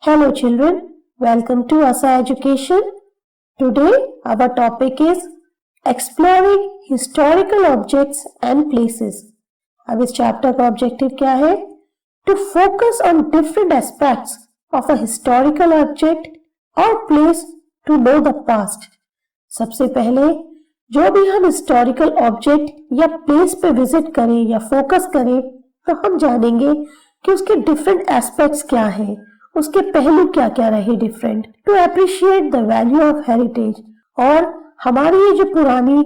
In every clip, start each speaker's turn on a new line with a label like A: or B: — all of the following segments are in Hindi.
A: Hello children, welcome to ASA Education. Today our topic is Exploring Historical Objects and Places. अब इस चैप्टर का ऑब्जेक्टिव क्या है? To focus on different aspects of a historical object or place to know the past. सबसे पहले जो भी हम हिस्टोरिकल ऑब्जेक्ट या प्लेस पे विजिट करें या फोकस करें तो हम जानेंगे कि उसके डिफरेंट एस्पेक्ट्स क्या हैं, उसके पहलू क्या क्या रहे different, to appreciate the value of heritage. और हमारी ये जो पुरानी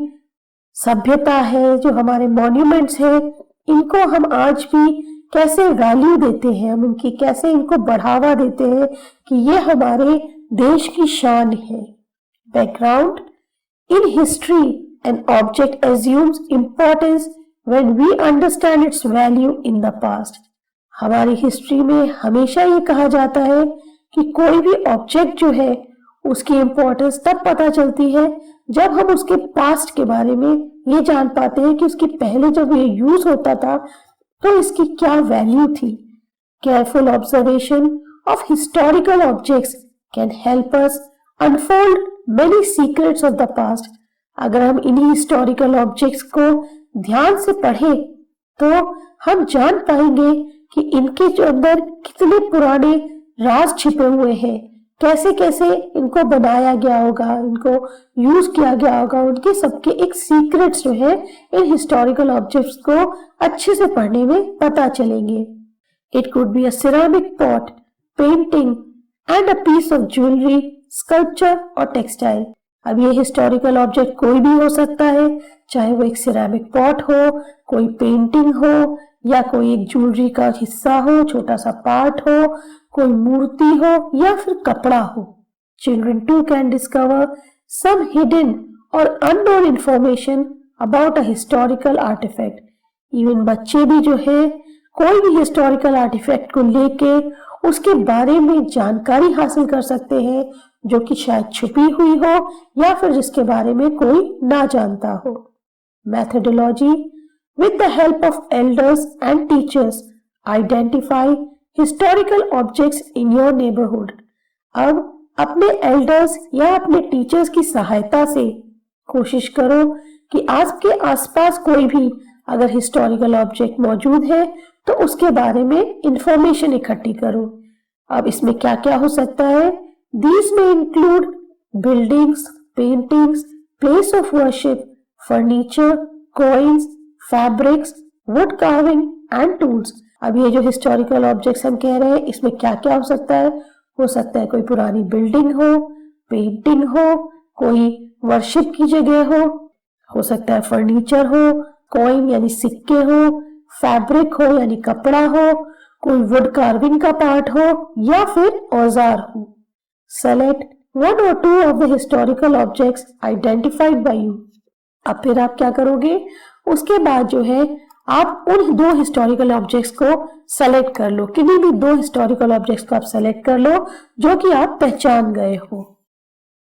A: सभ्यता है, जो हमारे मॉन्यूमेंट्स हैं, इनको हम आज भी कैसे वैल्यू देते हैं, हम उनकी कैसे इनको बढ़ावा देते हैं कि ये हमारे देश की शान है। Background in history an object assumes importance when we understand its value in the past. हमारी हिस्ट्री में हमेशा ये कहा जाता है कि कोई भी ऑब्जेक्ट जो है उसकी इम्पोर्टेंस तब पता चलती है जब हम उसके पास्ट के बारे में ये जान पाते हैं कि उसकी पहले जब ये यूज होता था तो इसकी क्या वैल्यू थी। Careful observation of historical objects can help us unfold many secrets of the past. अगर हम इन्हीं हिस्टोरिकल ऑब्जेक्ट्स को ध्यान से पढ़ें तो हम जान पाएंगे कि इनके जो अंदर कितने पुराने राज छिपे हुए हैं, कैसे कैसे इनको बनाया गया होगा, इनको यूज किया गया होगा, उनके सबके एक सीक्रेट्स जो है इन हिस्टोरिकल ऑब्जेक्ट्स को अच्छे से पढ़ने में पता चलेंगे। It could be a ceramic pot, painting and a piece of jewellery, sculpture और टेक्सटाइल। अब ये हिस्टोरिकल ऑब्जेक्ट कोई भी हो सकता है, चाहे वो एक सिरेमिक पॉट हो, कोई पेंटिंग हो या कोई एक ज्वेलरी का हिस्सा हो, छोटा सा पार्ट हो, कोई मूर्ति हो या फिर कपड़ा हो। Children too can discover some hidden और unknown information about a historical artefact. Even बच्चे भी जो है कोई भी हिस्टोरिकल आर्टिफैक्ट को लेके उसके बारे में जानकारी हासिल कर सकते हैं जो कि शायद छुपी हुई हो या फिर जिसके बारे में कोई ना जानता हो। Methodology with the help of elders and teachers identify historical objects in your neighborhood। अब अपने एल्डर्स या अपने टीचर्स की सहायता से कोशिश करो कि आपके आसपास कोई भी अगर हिस्टोरिकल ऑब्जेक्ट मौजूद है तो उसके बारे में इंफॉर्मेशन इकट्ठी करो। अब इसमें क्या क्या हो सकता है? These may include buildings, paintings, place of worship, furniture, coins, fabrics, wood carving and tools. अब ये जो हिस्टोरिकल ऑब्जेक्ट्स हम कह रहे हैं इसमें क्या क्या हो सकता है? हो सकता है कोई पुरानी बिल्डिंग हो, पेंटिंग हो, कोई वर्शिप की जगह हो सकता है फर्नीचर हो, कॉइन यानी सिक्के हो, फैब्रिक हो यानी कपड़ा हो, कोई वुड कार्विंग का पार्ट हो या फिर औजार हो। सेलेक्ट वन और two of the historical objects identified by you. अब फिर आप क्या करोगे? उसके बाद जो है आप उन दो हिस्टोरिकल ऑब्जेक्ट्स को सेलेक्ट कर लो, किन्हीं भी दो हिस्टोरिकल ऑब्जेक्ट्स को आप सेलेक्ट कर लो जो कि आप पहचान गए हो।